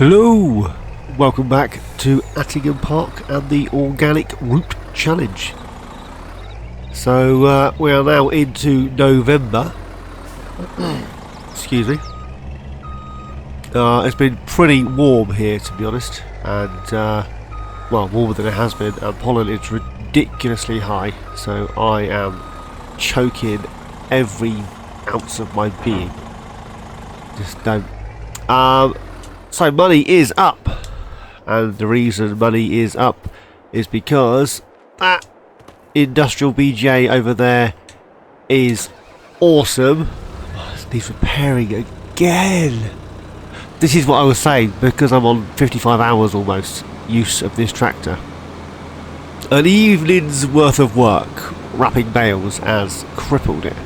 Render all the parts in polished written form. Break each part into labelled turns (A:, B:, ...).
A: Hello! Welcome back to Attingham Park and the Organic Route Challenge. So we are now into November. Excuse me. It's been pretty warm here, to be honest, and well, warmer than it has been, and pollen is ridiculously high, so I am choking every ounce of my being. Just don't. So money is up, and the reason money is up is because that industrial BJ over there is awesome. Oh, it needs repairing again. This is what I was saying, because I'm on 55 hours almost use of this tractor. An evening's worth of work wrapping bales has crippled it,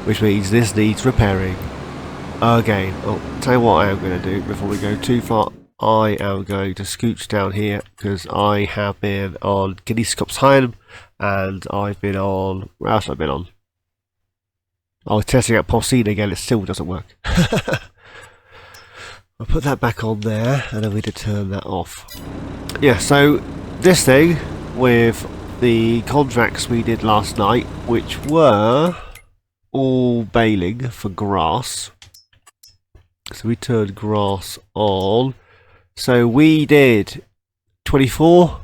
A: which means this needs repairing again. Oh, tell you what I am going to do before we go too far. I am going to scooch down here because I have been on Collectibles and I've been on... Where else have I been on? I was testing out porcine again, it still doesn't work. I'll put that back on there and then we need to turn that off. Yeah, so this thing with the contracts we did last night, which were all baling for grass. So we turned grass on. So we did 24,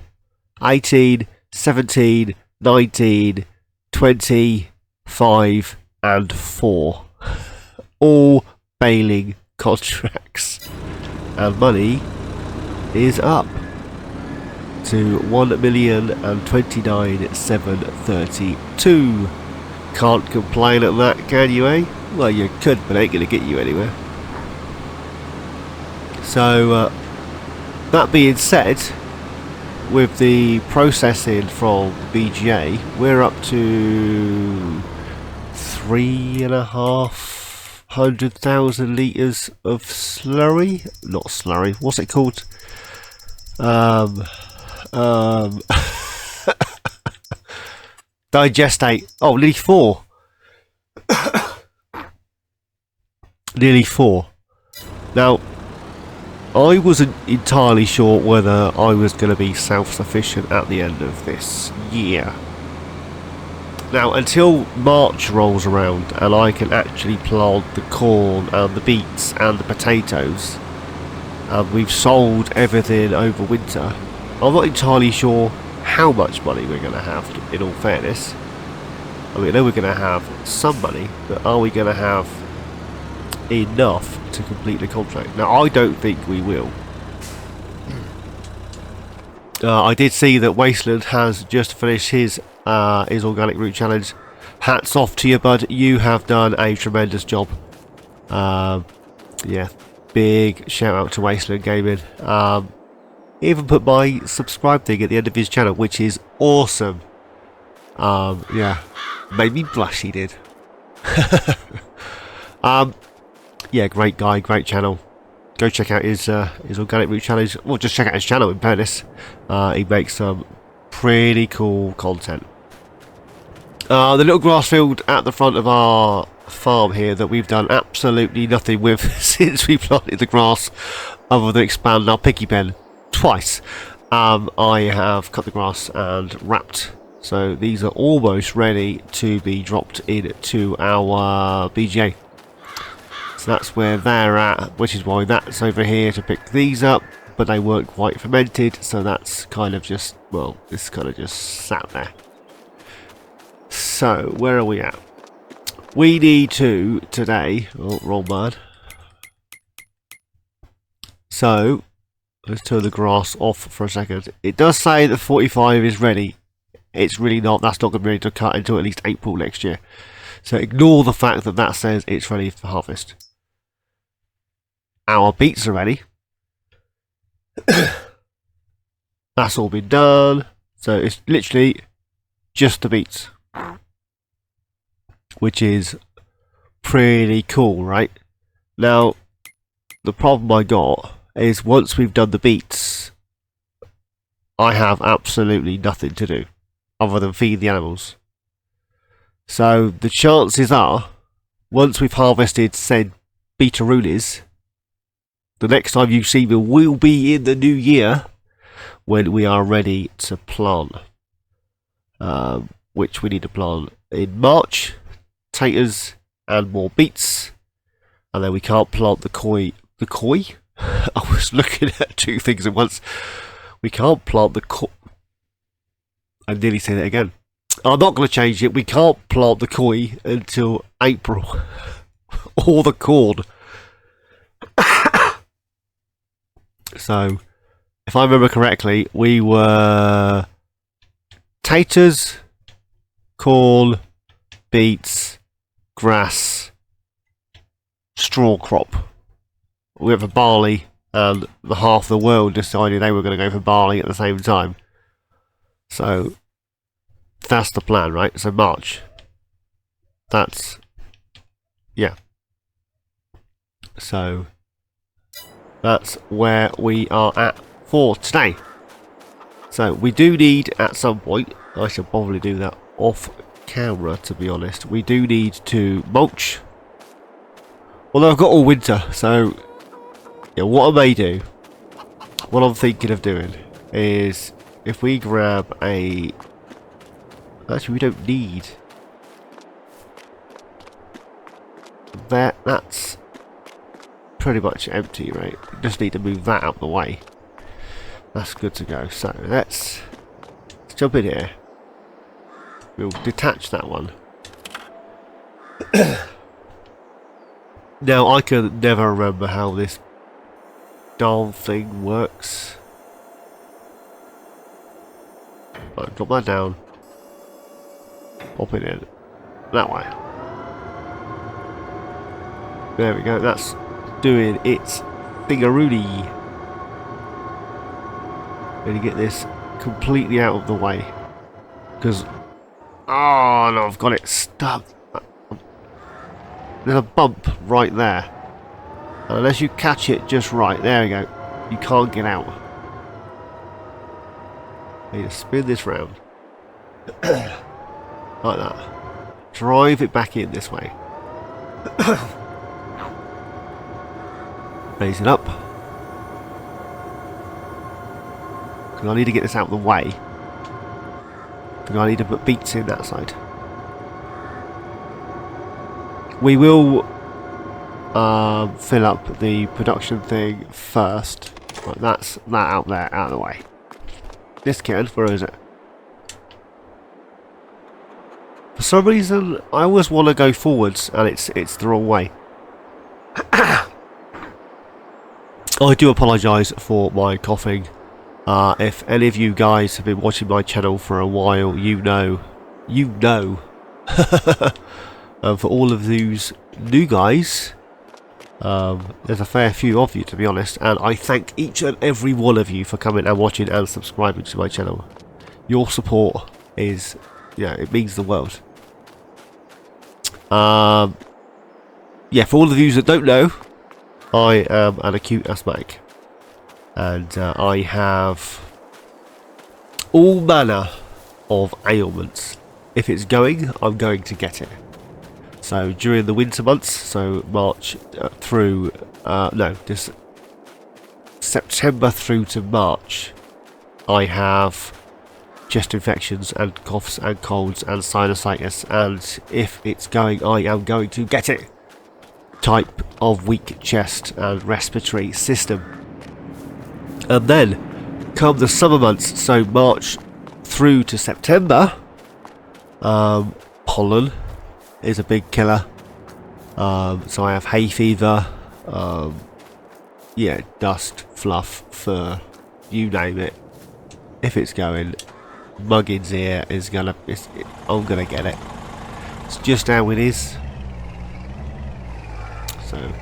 A: 18, 17, 19, 20, 5 and 4. All baling contracts. And money is up to 1,029,732. Can't complain at that, can you, eh? Well, you could, but it ain't going to get you anywhere. So, that being said, with the processing from the BGA, we're up to 3,500,000 litres of slurry. Not slurry, what's it called? Digestate. Oh, nearly 4. Nearly 4. Now, I wasn't entirely sure whether I was going to be self-sufficient at the end of this year. Now, until March rolls around and I can actually plant the corn and the beets and the potatoes, and we've sold everything over winter, I'm not entirely sure how much money we're going to have, in all fairness. I mean, I know we're going to have some money, but are we going to have enough to complete the contract? Now, I don't think we will. I did see that Wasteland has just finished his organic route challenge. Hats off to you, bud. You have done a tremendous job. Yeah, big shout out to Wasteland Gaming. He even put my subscribe thing at the end of his channel, which is awesome. Yeah, made me blush, he did. Yeah, great guy, great channel. Go check out his organic route challenge. Well, just check out his channel, in fairness. He makes some pretty cool content. The little grass field at the front of our farm here that we've done absolutely nothing with since we planted the grass, other than expand our piggy pen twice. I have cut the grass and wrapped. So these are almost ready to be dropped into our BGA. So that's where they're at, which is why that's over here to pick these up, but they weren't quite fermented, so that's kind of just, well, this kind of just sat there. So, where are we at? We need to, today, oh, wrong bird. So, let's turn the grass off for a second. It does say that 45 is ready. It's really not, that's not going to be ready to cut until at least April next year. So ignore the fact that that says it's ready for harvest. Our beets are ready. That's all been done. So it's literally just the beets, which is pretty cool, right? Now, the problem I got is once we've done the beets, I have absolutely nothing to do other than feed the animals. So the chances are, once we've harvested said beetaroonies, The next time you see me will be in the new year when we are ready to plant. Which we need to plant in March. Taters and more beets. And then we can't plant the koi. The koi? I was looking at two things at once. We can't plant the koi. I nearly say that again. I'm not going to change it. We can't plant the koi until April. Or the corn. So, if I remember correctly, we were taters, corn, beets, grass, straw crop. We went for barley, and the half of the world decided they were going to go for barley at the same time. So, that's the plan, right? So March. That's... yeah. So, that's where we are at for today. So, we do need, at some point, I should probably do that off camera, to be honest. We do need to mulch. Although I've got all winter, so... yeah, what I may do, what I'm thinking of doing, is if we grab a... actually, we don't need... that's pretty much empty, right? We just need to move that out of the way. That's good to go. So, let's jump in here. We'll detach that one. Now, I can never remember how this darn thing works. Right, drop that down. Pop it in. That way. There we go. That's doing its thingaroony. Going to get this completely out of the way. Because... oh no, I've got it stuck. There's a bump right there. And unless you catch it just right, there we go. You can't get out. I need to spin this round. Like that. Drive it back in this way. Raise it up. Because I need to get this out of the way. Because I need to put beets in that side. We will fill up the production thing first. Right, that's that out there, out of the way. This can, where is it? For some reason, I always want to go forwards, and it's the wrong way. I do apologise for my coughing. If any of you guys have been watching my channel for a while, you know. And for all of those new guys, there's a fair few of you, to be honest, and I thank each and every one of you for coming and watching and subscribing to my channel. Your support is, yeah, it means the world. Yeah, for all of you that don't know, I am an acute asthmatic, and I have all manner of ailments. If it's going, I'm going to get it. So during the winter months, so March through, this September through to March, I have chest infections and coughs and colds and sinusitis, and if it's going, I am going to get it. Type of weak chest and respiratory system. And then come the summer months, so March through to September, pollen is a big killer. So I have hay fever, yeah, dust, fluff, fur, you name it. If it's going, Muggin's ear is gonna, I'm gonna get it. It's just how it is. So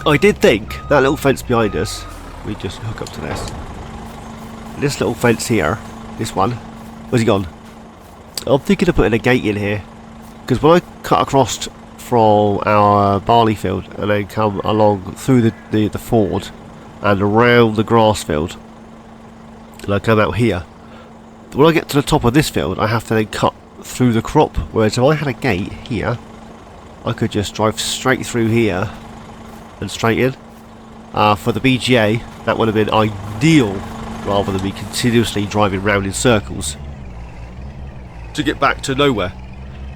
A: I did think that little fence behind us, we just hook up to this. This little fence here, this one, where's he gone? I'm thinking of putting a gate in here, because when I cut across from our barley field and then come along through the ford and around the grass field, and I come out here, when I get to the top of this field I have to then cut through the crop, whereas if I had a gate here I could just drive straight through here and straight in. For the BGA, that would have been ideal, rather than me continuously driving round in circles to get back to nowhere,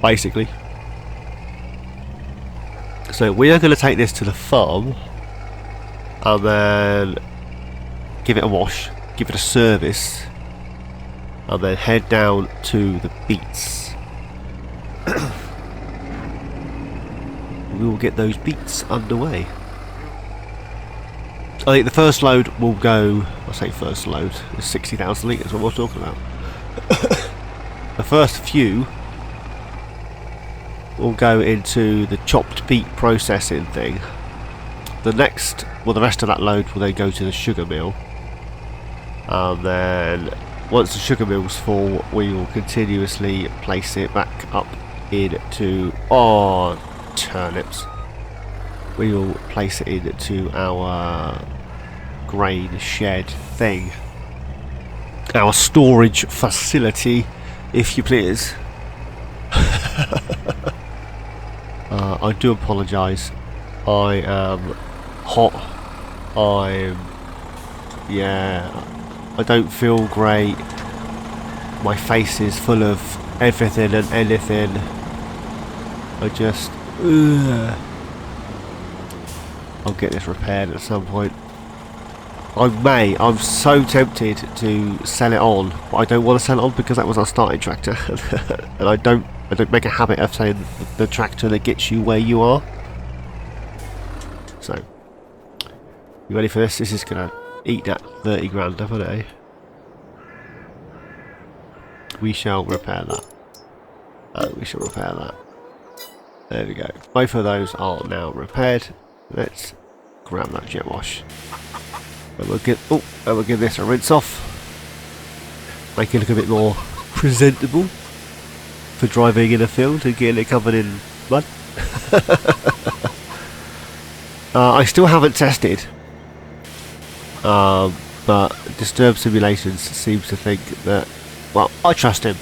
A: basically. So we are going to take this to the farm and then give it a wash, give it a service, and then head down to the Beets. We will get those Beets underway. I think the first load will go, I say first load, it's 60,000 litres, what we're talking about. The first few will go into the chopped beet processing thing. The next, well, the rest of that load will then go to the sugar mill. And then once the sugar mill's full, we will continuously place it back up into turnips. We will place it into our grain shed thing, our storage facility, if you please. I do apologise. I am hot. I don't feel great. My face is full of everything and anything. I just I'll get this repaired at some point. I'm so tempted to sell it on, but I don't want to sell it on because that was our starting tractor. And I don't make a habit of saying the tractor that gets you where you are. So, you ready for this? This is gonna eat that 30 grand up, isn't it? We shall repair that. We shall repair that. There we go. Both of those are now repaired. Let's grab that jet wash. And we'll give this a rinse off. Make it look a bit more presentable for driving in a field and getting it covered in mud. I still haven't tested, but Disturbed Simulations seems to think that, well, I trust him.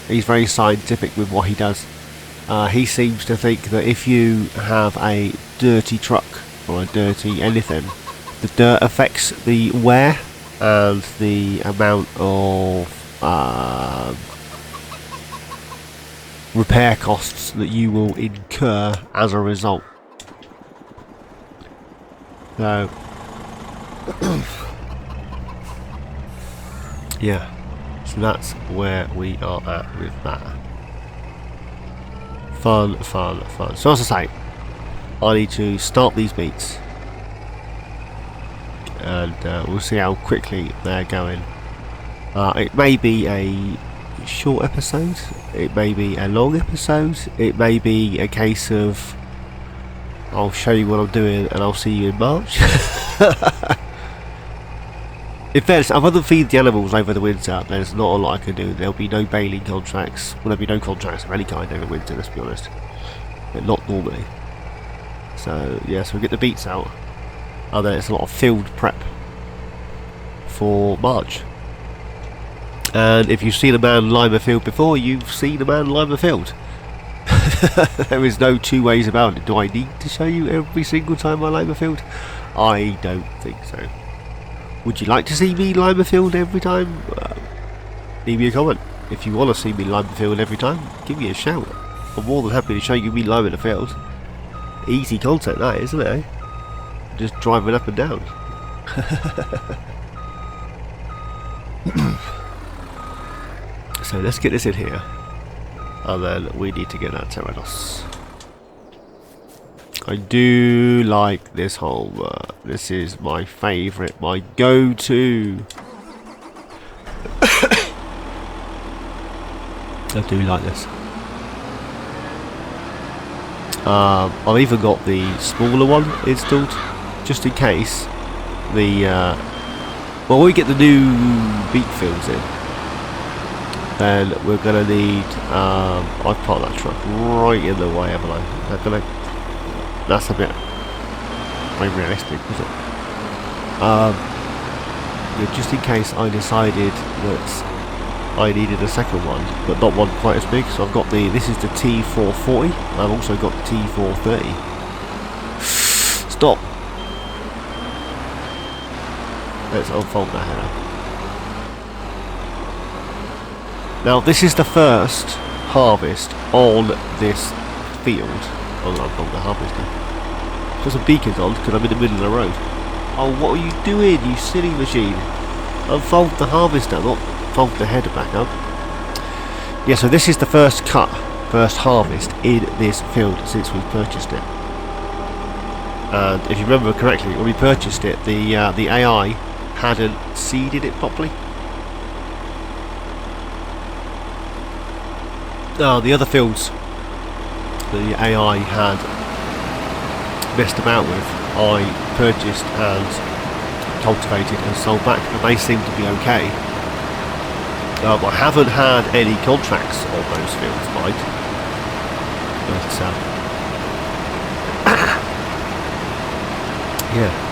A: He's very scientific with what he does. He seems to think that if you have a dirty truck or a dirty anything, the dirt affects the wear and the amount of repair costs that you will incur as a result. So, yeah, so that's where we are at with that. Fun. So as I say, I need to start these beets, and we'll see how quickly they're going. It may be a short episode, it may be a long episode, it may be a case of I'll show you what I'm doing and I'll see you in March. In fairness, I'd rather feed the animals over the winter. There's not a lot I can do. There'll be no baling contracts. Well, there'll be no contracts of any kind over winter, let's be honest. But not normally. So, yeah, so we get the beets out. And then it's a lot of field prep for March. And if you've seen a man lime a field before, you've seen a man lime a field. There is no two ways about it. Do I need to show you every single time I lime a field? I don't think so. Would you like to see me lime a field every time? Leave me a comment. If you want to see me lime a field every time, give me a shout. I'm more than happy to show you me liming a field. Easy content that, isn't it? Eh? Just driving up and down. So let's get this in here, and then we need to get that Pteranus. I do like this hole. This is my favourite, my go-to. I do like this. I've even got the smaller one installed, just in case the well, when we get the new beet fields in, then we're gonna need. I've parked that truck right in the way, haven't I? That's a bit very realistic, is it? Yeah, just in case I decided that I needed a second one, but not one quite as big. So I've got this is the T440. I've also got the T430. Stop. Let's unfold that header. Now this is the first harvest on this field. I'll unfold the harvester. Put some beacons on because I'm in the middle of the road. Oh, what are you doing, you silly machine? Unfold the harvester, not fold the header back up. Yeah, so this is the first cut, first harvest in this field since we purchased it. And if you remember correctly, when we purchased it, the AI hadn't seeded it properly. The other fields the AI had messed about with, I purchased and cultivated and sold back, and they seem to be okay. I haven't had any contracts on those fields, right? But yeah.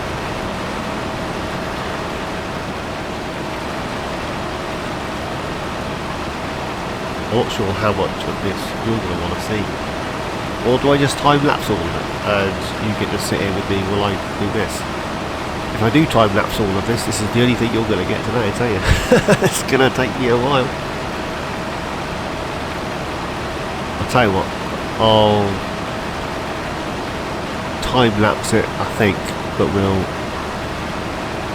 A: I'm not sure how much of this you're going to want to see. Or do I just time-lapse all of it and you get to sit here with me while I do this? If I do time-lapse all of this, this is the only thing you're going to get today, I tell you. It's going to take me a while. I'll tell you what, I'll time-lapse it, I think, but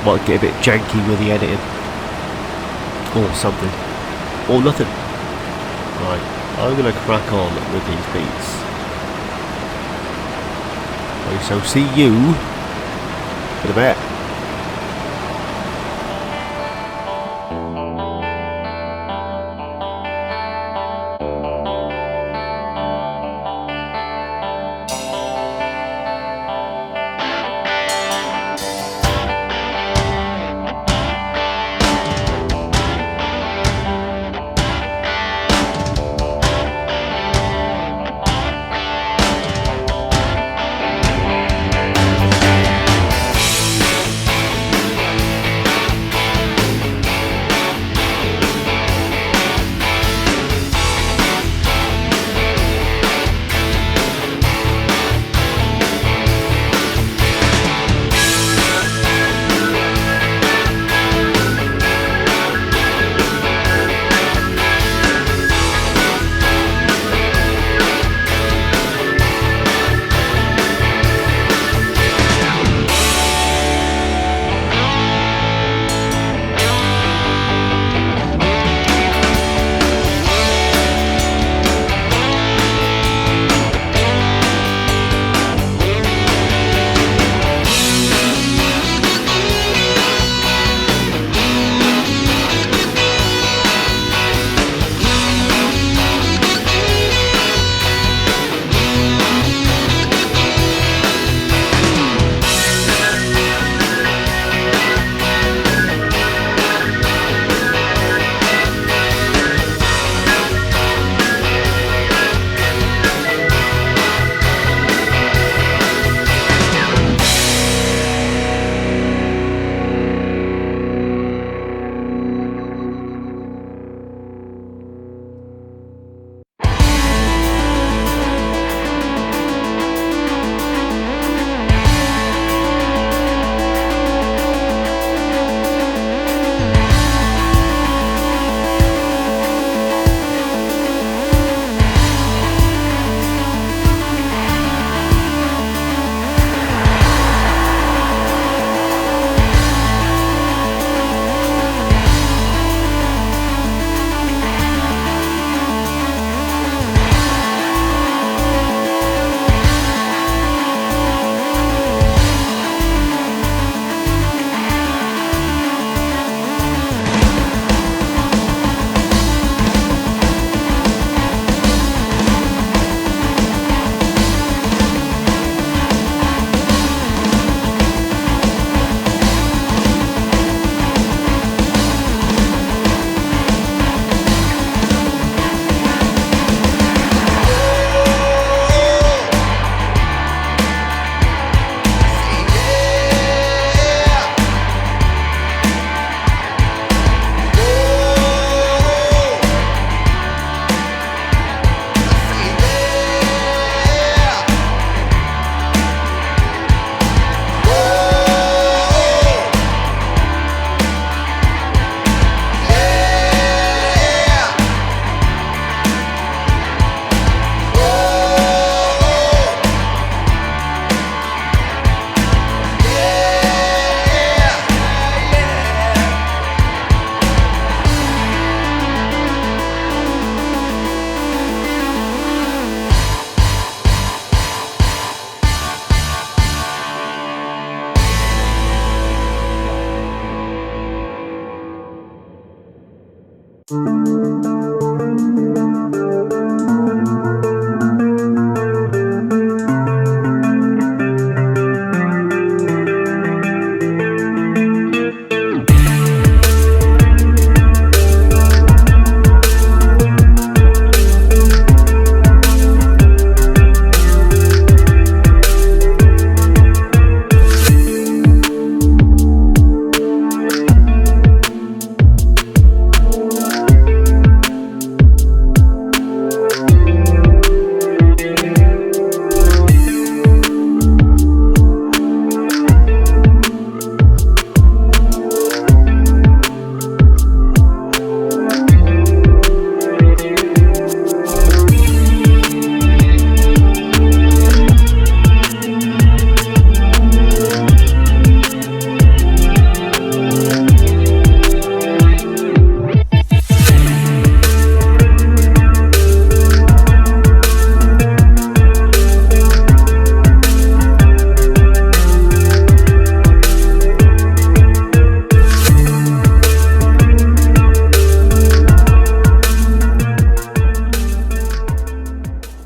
A: might get a bit janky with the editing. Or something. Or nothing. Right, I'm going to crack on with these beets. I shall see you in a bit.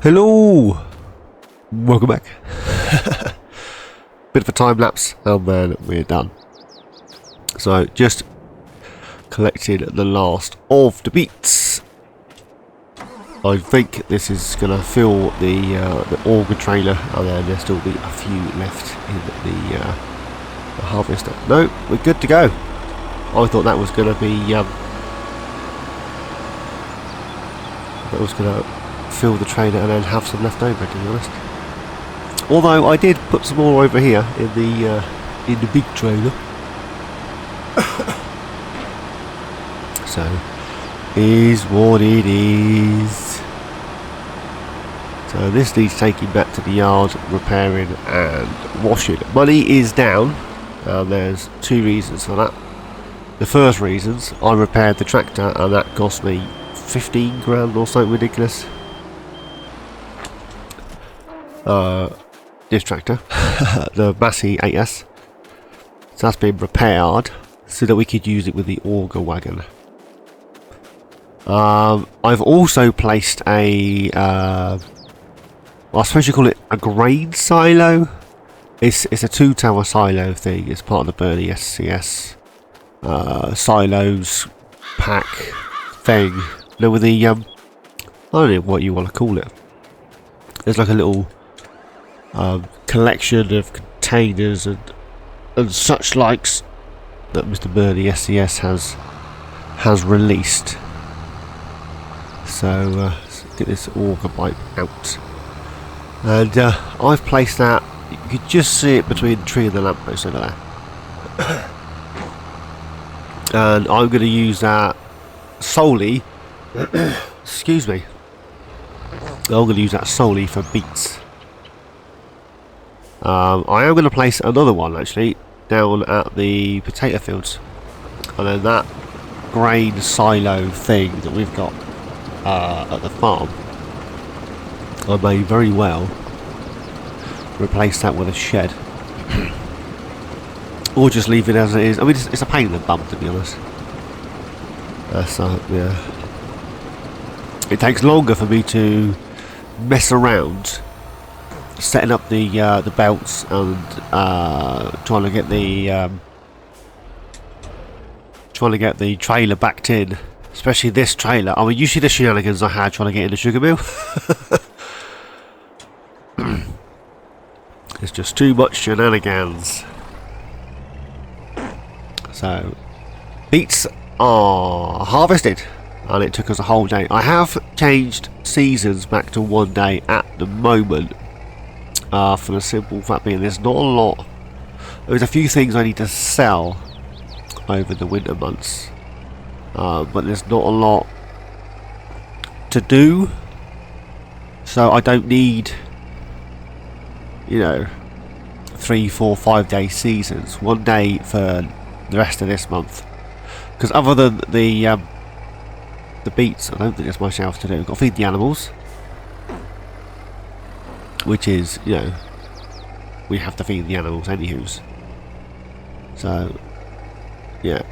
A: Hello! Welcome back. Bit of a time lapse and then we're done. So just collected the last of the beets. I think this is going to fill the auger trailer and then there'll still be a few left in the harvester. No, we're good to go. I thought that was going to be that was going to fill the trailer and then have some left over, to be honest. Although I did put some more over here in the big trailer. So is what it is. So this needs taking back to the yard, repairing and washing. Money is down, and there's two reasons for that. The first reasons, I repaired the tractor and that cost me 15 grand or something ridiculous. This tractor, the Massey 8S. So that's been repaired so that we could use it with the auger wagon. I've also placed a, well, I suppose you call it a grain silo. It's a 2-tower silo thing. It's part of the Burley SCS silos pack thing. You know, with the I don't know what you want to call it. There's like a little collection of containers and such likes that Mr. Burley SCS has released. So let's get this auger pipe out, and I've placed that. You could just see it between the tree and the lamppost over there. And I'm going to use that solely. Excuse me. I'm going to use that solely for beets. I am going to place another one actually down at the potato fields, and then that grain silo thing that we've got at the farm, I may very well replace that with a shed. Or just leave it as it is. I mean, it's a pain in the bum, to be honest. So, yeah. It takes longer for me to mess around setting up the belts and trying to get the trailer backed in. Especially this trailer. I mean, you see the shenanigans I had trying to get in the sugar mill. It's just too much shenanigans. So, beets are harvested, and it took us a whole day. I have changed seasons back to 1 day at the moment, for the simple fact being there's not a lot. There's a few things I need to sell over the winter months, but there's not a lot to do, so I don't need, you know, 3, 4, 5 day seasons. 1 day for the rest of this month, because other than the beets, I don't think there's much else to do. I've got to feed the animals, which is, you know, we have to feed the animals anywho's. So yeah,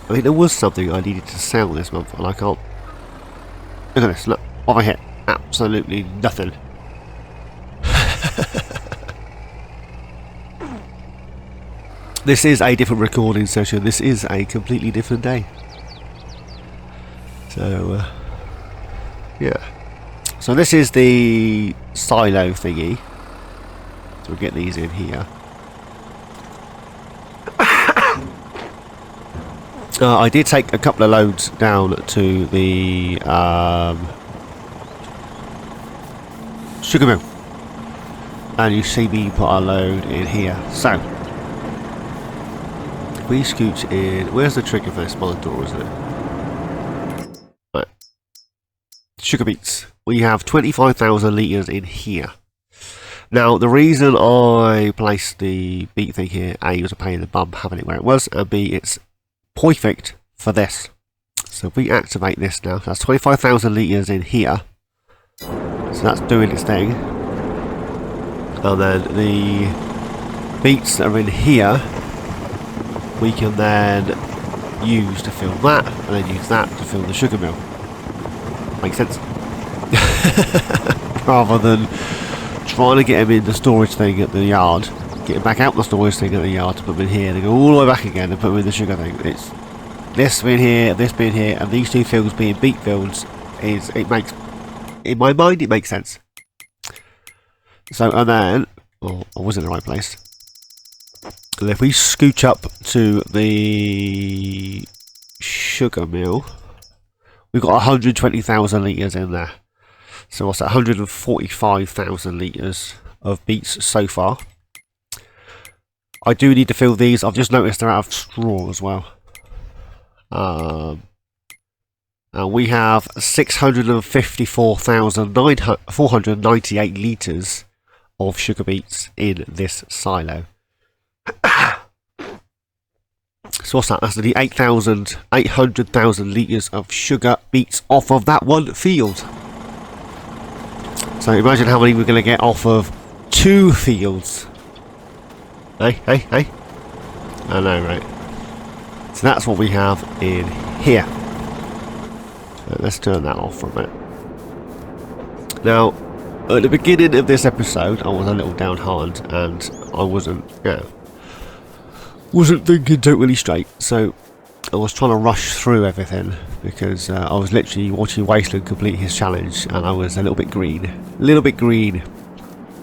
A: I think there was something I needed to sell this month and I can't. Look at this, look what I hit, absolutely nothing. This is a different recording session. This is a completely different day. So, yeah. So this is the silo thingy. So we'll get these in here. I did take a couple of loads down to the sugar mill. And you see me put a load in here. So, we scoot in. Where's the trigger for this? By the door, isn't it? Right. Sugar beets. We have 25,000 litres in here. Now, the reason I placed the beet thing here, A, was a pain in the bum having it where it was, and B, it's perfect for this. So if we activate this now, that's 25,000 litres in here. So that's doing its thing. And then the beets that are in here, we can then use to fill that, and then use that to fill the sugar mill. Makes sense? rather than trying to get them in the storage thing at the yard, get them back out the storage thing at the yard to put them in here, and go all the way back again and put them in the sugar thing. It's this being here, and these two fields being beet fields. It makes, in my mind, it makes sense. So, and then, oh, I was in the right place. And if we scooch up to the sugar mill, we've got 120,000 litres in there. So what's that? 145,000 litres of beets so far. I do need to fill these. I've just noticed they're out of straw as well. And we have 654,498 litres of sugar beets in this silo. So what's that? That's the 800,000 litres of sugar beets off of that one field. So imagine how many we're going to get off of 2 fields. Hey. I know, right? So that's what we have in here. So let's turn that off for a minute. Now, at the beginning of this episode, I was a little downhearted and I wasn't thinking totally straight. So I was trying to rush through everything because I was literally watching Wasteland complete his challenge, and I was a little bit green.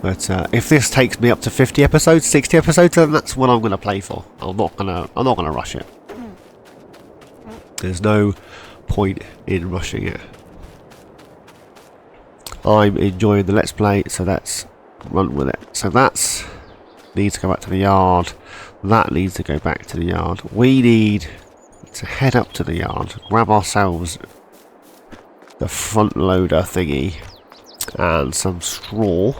A: But if this takes me up to 50 episodes, 60 episodes, then that's what I'm going to play for. I'm not gonna rush it. There's no point in rushing it. I'm enjoying the Let's Play, so let's run with it. So that's needs to go back to the yard. That needs to go back to the yard. We need to head up to the yard, grab ourselves the front loader thingy and some straw.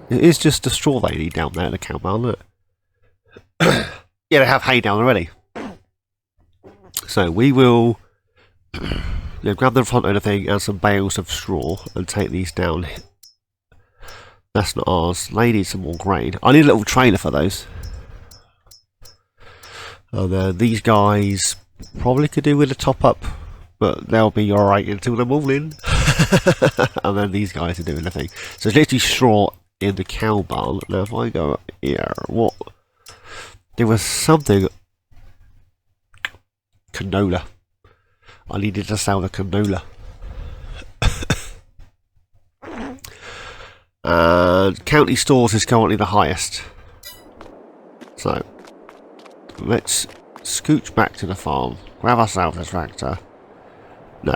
A: It is just the straw they need down there in the cow barn, look. Yeah, they have hay down already. So we will grab the front loader thing and some bales of straw and take these down. That's not ours. They need some more grain. I need a little trailer for those. And these guys probably could do with a top up, but they'll be alright until the morning. And then these guys are doing the thing. So it's literally straw in the cow barn. Now if I go up here, what? There was something. Canola. I needed to sell the canola. And county stores is currently the highest. So let's scooch back to the farm, grab ourselves a tractor. No.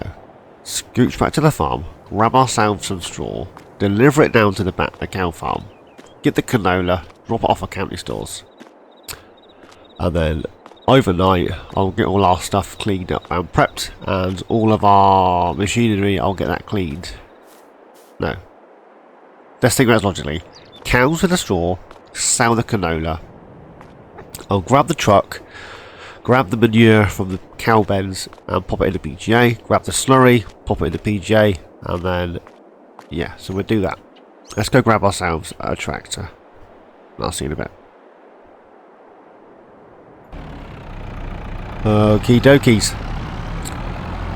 A: Scooch back to the farm, grab ourselves some straw, deliver it down to the back of the cow farm, get the canola, drop it off at county stores. And then overnight I'll get all our stuff cleaned up and prepped, and all of our machinery, I'll get that cleaned. No. Let's think about it logically. Cows with the straw, sell the canola. I'll grab the truck, grab the manure from the cow beds and pop it into PGA, grab the slurry, pop it into PGA, and then, yeah, so we'll do that. Let's go grab ourselves a tractor. I'll see you in a bit. Okie dokies.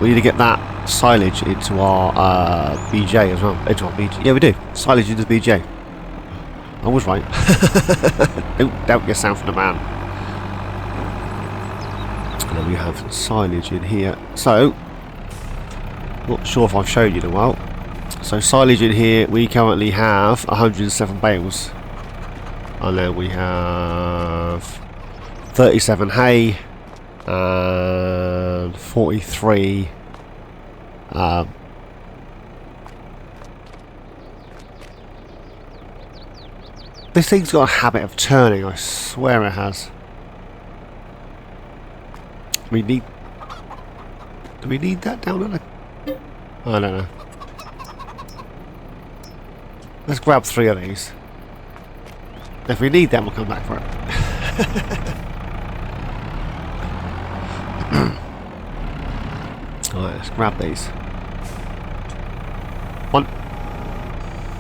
A: We need to get that silage into our BJ as well. Into our BJ. Yeah, we do. Silage into the BJ. I was right. Don't doubt yourself, the man. And then we have silage in here. So, not sure if I've shown you in a while. So silage in here, we currently have 107 bales. And then we have 37 hay and 43 this thing's got a habit of turning, I swear it has. Do we need that down on the... I don't know. Let's grab 3 of these. If we need them, we'll come back for it. Alright, let's grab these. 1,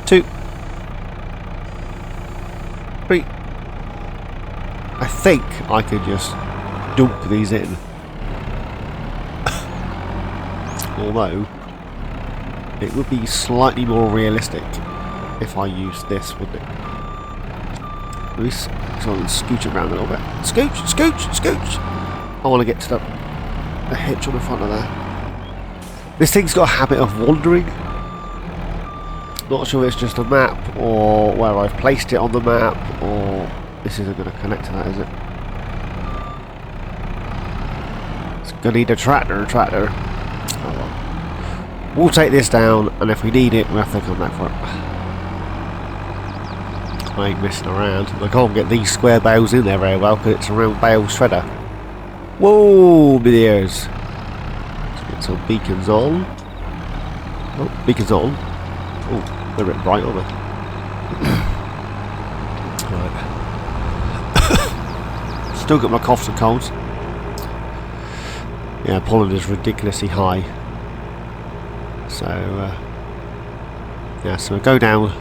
A: 2, 3. I think I could just dunk these in. Although, it would be slightly more realistic if I used this, wouldn't it? Let me scooch it around a little bit. Scooch, scooch, scooch! I want to get to the hitch on the front of there. This thing's got a habit of wandering. Not sure if it's just a map or where I've placed it on the map, or this isn't going to connect to that, is it? It's going to need a tractor. Oh well. We'll take this down, and if we need it, we'll have to come back for it. I ain't messing around. I can't get these square bales in there very well because it's a round bale shredder. Whoa, my ears. Let's get some beacons on. Oh, beacons on. Oh, they're a bit bright, aren't they? Right. Still got my coughs and colds. Yeah, pollen is ridiculously high. So, yeah, so we'll go down,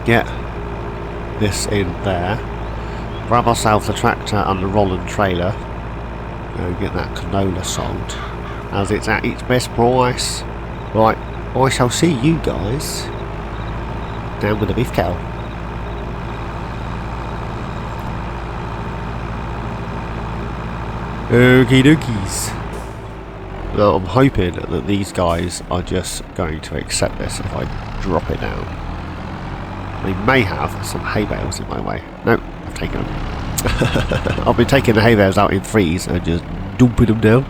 A: get this in there, grab ourselves the tractor and the rolling trailer, and get that canola sold, as it's at its best price. Right, I shall see you guys down with the beef cow. Okie dokies. Now I'm hoping that these guys are just going to accept this if I drop it down. They may have some hay bales in my way. No, I've taken them. I've been taking the hay bales out in threes and just dumping them down.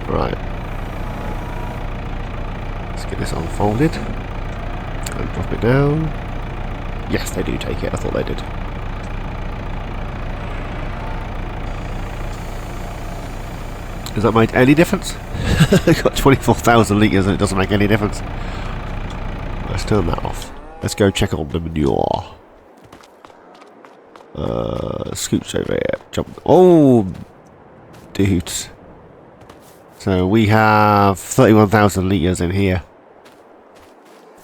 A: Right. Let's get this unfolded. And drop it down. Yes, they do take it. I thought they did. Has that made any difference? I've got 24,000 litres and it doesn't make any difference. Let's turn that off. Let's go check on the manure. Scooch over here. Jump. Oh, dudes. So we have 31,000 litres in here.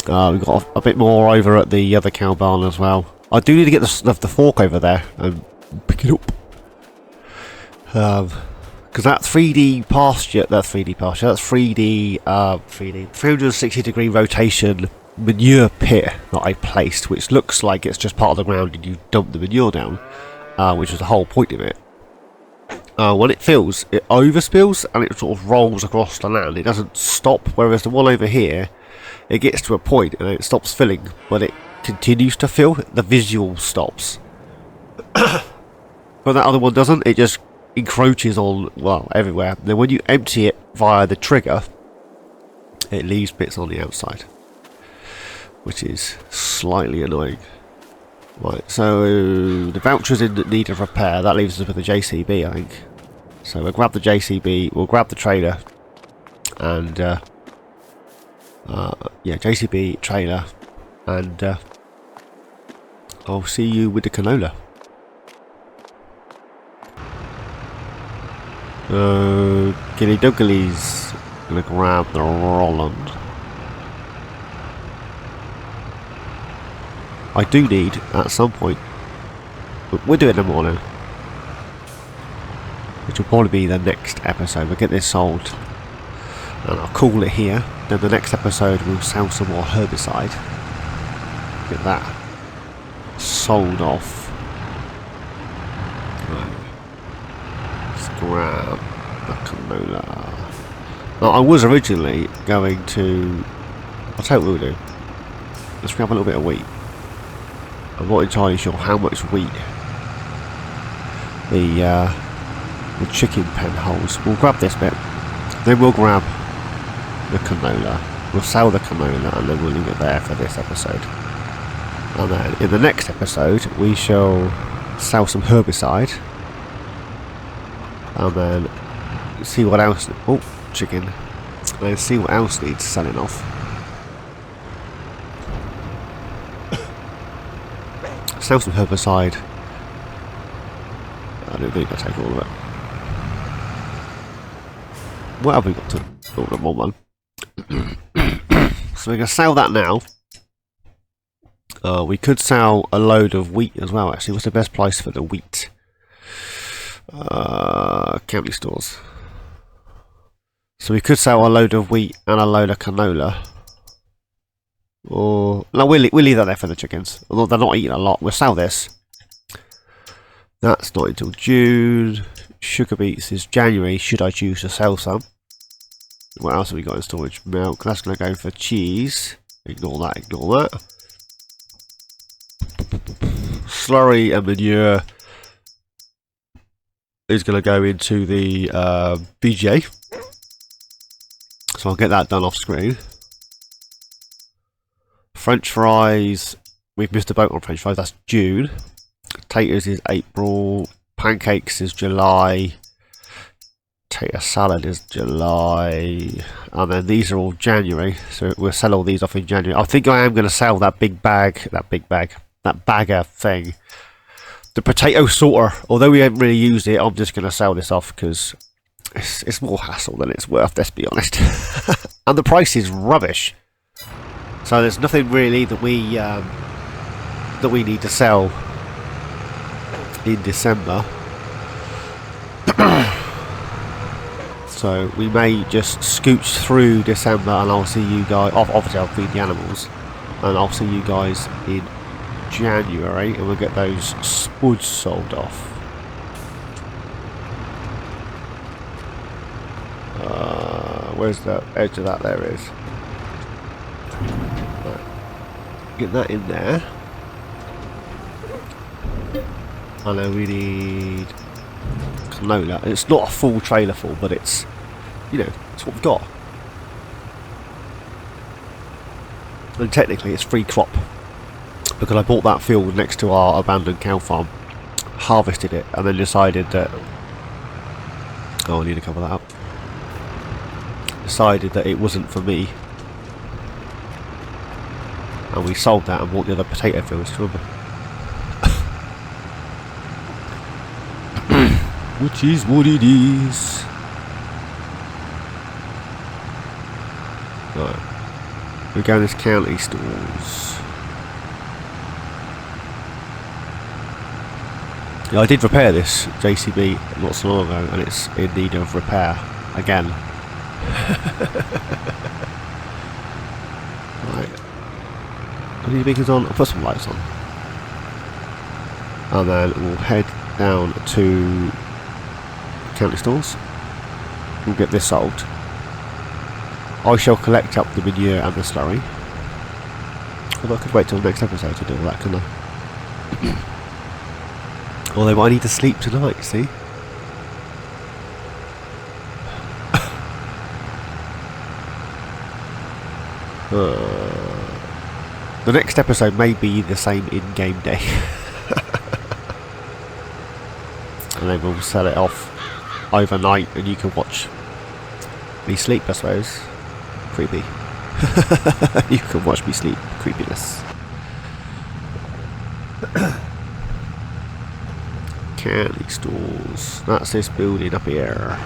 A: We've got a bit more over at the other cow barn as well. I do need to get the fork over there and pick it up. Because that 3D pasture, that's 360 degree rotation manure pit that I placed, which looks like it's just part of the ground and you dump the manure down, which is the whole point of it. When it fills, it overspills and it sort of rolls across the land. It doesn't stop, whereas the one over here, it gets to a point and then it stops filling, but it continues to fill. The visual stops. But that other one doesn't. It just encroaches on, well, everywhere. Then when you empty it via the trigger, it leaves bits on the outside, which is slightly annoying. Right, so the voucher's in need of repair. That leaves us with the JCB, I think. So we'll grab the JCB, we'll grab the trailer, and yeah, JCB, trailer, and I'll see you with the canola. Gilly Duggley's gonna grab the Roland. I do need, at some point, but we'll do it in the morning, which will probably be the next episode. We'll get this sold, and I'll call it here. Then the next episode we'll sell some more herbicide. Get that sold off. Grab the canola. Now, I was originally going to, I'll tell you what we'll do. Let's grab a little bit of wheat. I'm not entirely sure how much wheat the chicken pen holds. We'll grab this bit, then we'll grab the canola. We'll sell the canola and then we'll leave it there for this episode. And then in the next episode we shall sell some herbicide. And then see what else. Oh, chicken. And then see what else needs selling off. Sell some herbicide. I don't think I'll take all of it. What have we got to? Oh, no, more one. So we're going to sell that now. We could sell a load of wheat as well, actually. What's the best price for the wheat? County stores. So we could sell a load of wheat and a load of canola. Or no, we'll leave that there for the chickens. Although they're not eating a lot, we'll sell this. That's not until June. Sugar beets is January, should I choose to sell some. What else have we got in storage? Milk, that's going to go for cheese. Ignore that, ignore that. Slurry and manure is going to go into the BGA. So I'll get that done off screen. French fries, we've missed a boat on French fries, that's June. Potatoes is April. Pancakes is July. Potato salad is July. And then these are all January. So we'll sell all these off in January. I think I am going to sell that that bagger thing. The potato sorter. Although we haven't really used it, I'm just going to sell this off because it's more hassle than it's worth, let's be honest. And the price is rubbish. So there's nothing really that we need to sell in December. So we may just scooch through December, and I'll see you guys. Obviously, I'll feed the animals, and I'll see you guys in January, and we'll get those spuds sold off. Where's the edge of that? There it is. Right. Get that in there. I know we need canola. It's not a full trailer full, but it's, you know, it's what we've got. And technically it's free crop, because I bought that field next to our abandoned cow farm, harvested it, and then decided that, oh, I need to cover that up, decided that it wasn't for me, and we sold that and bought the other potato fields, to remember. Which is what it is. Right. We're going to county stores. Yeah, I did repair this JCB not so long ago, and it's in need of repair again. Right. I need beacons on. I'll put some lights on. And then we'll head down to county stores. We'll get this sold. I shall collect up the manure and the slurry. Although I could wait till the next episode to do all that, couldn't I? Although I need to sleep tonight, see? The next episode may be the same in-game day. And then we'll sell it off overnight and you can watch me sleep, I suppose. Creepy. You can watch me sleep. Creepiness. Candy stores. That's this building up here.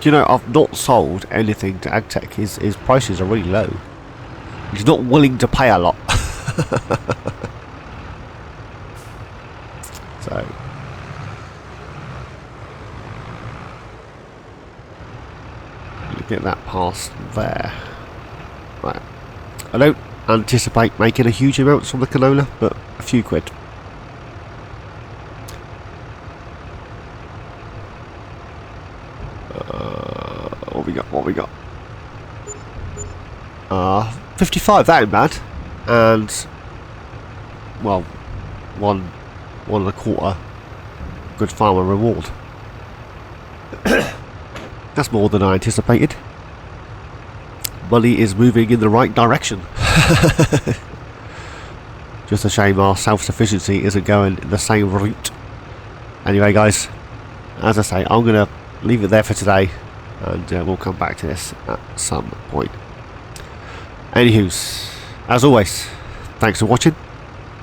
A: Do you know, I've not sold anything to AgTech. His prices are really low. He's not willing to pay a lot. So get that past there. Right. I don't anticipate making a huge amount from the canola, but a few quid. What we got? 55, that ain't bad. And well, 1.25 good farmer reward. That's more than I anticipated. Money is moving in the right direction. Just a shame our self-sufficiency isn't going the same route. Anyway guys, as I say, I'm going to leave it there for today, and we'll come back to this at some point. Anywho's, as always, thanks for watching.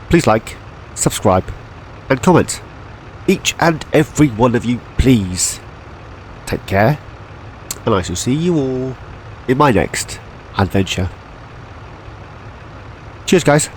A: Please like, subscribe and comment. Each and every one of you, please. Take care, and I shall see you all in my next adventure. Cheers guys.